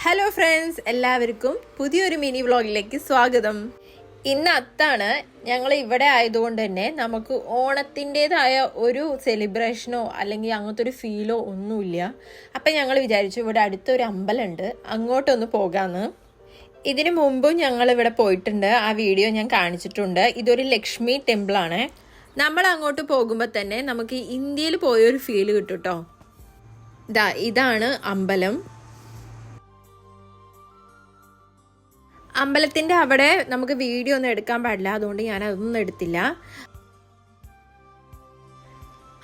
Hello friends, എല്ലാവർക്കും പുതിയൊരു mini വ്ളോഗിലേക്ക് സ്വാഗതം. ഇന്ന് അത്താണ്. ഞങ്ങൾ ഇവിടെ ആയതുകൊണ്ട് തന്നെ നമുക്ക് ഓണത്തിൻ്റെതായ ഒരു സെലിബ്രേഷനോ അല്ലെങ്കിൽ അങ്ങനത്തെ ഒരു ഫീലോ ഒന്നുമില്ല. അപ്പം ഞങ്ങൾ വിചാരിച്ചു ഇവിടെ അടുത്തൊരു അമ്പലമുണ്ട്, അങ്ങോട്ടൊന്ന് പോകാമെന്ന്. ഇതിനു മുമ്പും ഞങ്ങൾ ഇവിടെ പോയിട്ടുണ്ട്, ആ വീഡിയോ ഞാൻ കാണിച്ചിട്ടുണ്ട്. ഇതൊരു ലക്ഷ്മി ടെമ്പിളാണ്. നമ്മൾ അങ്ങോട്ട് പോകുമ്പോൾ തന്നെ നമുക്ക് ഇന്ത്യയിൽ പോയൊരു ഫീല് കിട്ടും കേട്ടോ. ഇതാണ് അമ്പലം. അമ്പലത്തിൻ്റെ അവിടെ നമുക്ക് വീഡിയോ ഒന്നും എടുക്കാൻ പാടില്ല, അതുകൊണ്ട് ഞാൻ അതൊന്നും എടുത്തില്ല.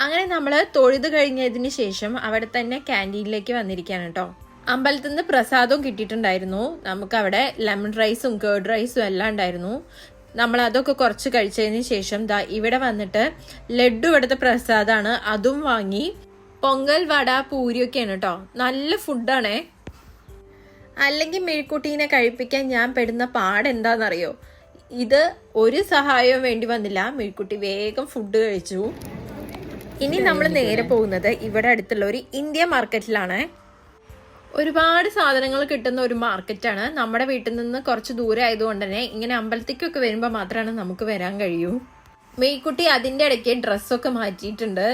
അങ്ങനെ നമ്മൾ തൊഴുത് കഴിഞ്ഞതിന് ശേഷം അവിടെ തന്നെ ക്യാൻറ്റീനിലേക്ക് വന്നിരിക്കുകയാണ് കേട്ടോ. അമ്പലത്തിൽ നിന്ന് പ്രസാദവും കിട്ടിയിട്ടുണ്ടായിരുന്നു. നമുക്കവിടെ ലെമൺ റൈസും കേർഡ് റൈസും എല്ലാം ഉണ്ടായിരുന്നു. നമ്മൾ അതൊക്കെ കുറച്ച് കഴിച്ചതിന് ശേഷം ഇവിടെ വന്നിട്ട് ലഡു ഇവിടുത്തെ പ്രസാദമാണ്, അതും വാങ്ങി. പൊങ്കൽ, വട, പൂരിയൊക്കെയാണ് കേട്ടോ. നല്ല ഫുഡാണേ. അല്ലെങ്കിൽ മെഴുക്കുട്ടീനെ കഴിപ്പിക്കാൻ ഞാൻ പെടുന്ന പാടെന്താണെന്നറിയോ? ഇത് ഒരു സഹായവും വേണ്ടി വന്നില്ല, മെഴുക്കുട്ടി വേഗം ഫുഡ് കഴിച്ചു. ഇനി നമ്മൾ നേരെ പോകുന്നത് ഇവിടെ അടുത്തുള്ള ഒരു ഇന്ത്യ മാർക്കറ്റിലാണ്. ഒരുപാട് സാധനങ്ങൾ കിട്ടുന്ന ഒരു മാർക്കറ്റാണ്. നമ്മുടെ വീട്ടിൽ നിന്ന് കുറച്ച് ദൂരെ ആയതുകൊണ്ട് തന്നെ ഇങ്ങനെ അമ്പലത്തേക്കൊക്കെ വരുമ്പോൾ മാത്രമാണ് നമുക്ക് വരാൻ കഴിയൂ. മെയ്ക്കുട്ടി അതിൻ്റെ ഇടയ്ക്ക് ഡ്രസ്സൊക്കെ മാറ്റിയിട്ടുണ്ട്.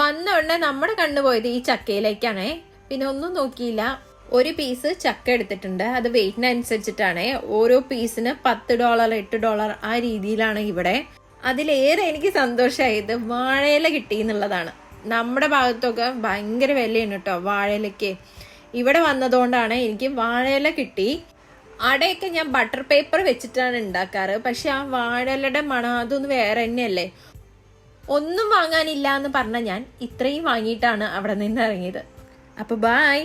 വന്ന ഉടനെ നമ്മുടെ കണ്ണുപോയത് ഈ ചക്കയിലേക്കാണേ. പിന്നെ ഒന്നും നോക്കിയില്ല, ഒരു പീസ് ചക്ക എടുത്തിട്ടുണ്ട്. അത് വെയിറ്റിനനുസരിച്ചിട്ടാണ്. ഓരോ പീസിന് $10, $8 ആ രീതിയിലാണ് ഇവിടെ. അതിലേറെ എനിക്ക് സന്തോഷമായത് വാഴയില കിട്ടി എന്നുള്ളതാണ്. നമ്മുടെ ഭാഗത്തൊക്കെ ഭയങ്കര വിലയാണ് കേട്ടോ വാഴയിലയ്ക്ക്. ഇവിടെ വന്നതുകൊണ്ടാണ് എനിക്ക് വാഴയില കിട്ടി. അടയൊക്കെ ഞാൻ ബട്ടർ പേപ്പർ വെച്ചിട്ടാണ് ഉണ്ടാക്കാറ്, പക്ഷെ ആ വാഴയിലയുടെ മണം അതൊന്ന് വേറെ തന്നെയല്ലേ. ഒന്നും വാങ്ങാനില്ല എന്ന് പറഞ്ഞ ഞാൻ ഇത്രയും വാങ്ങിയിട്ടാണ് അവിടെ നിന്ന് ഇറങ്ങിയത്. അപ്പോൾ ബൈ.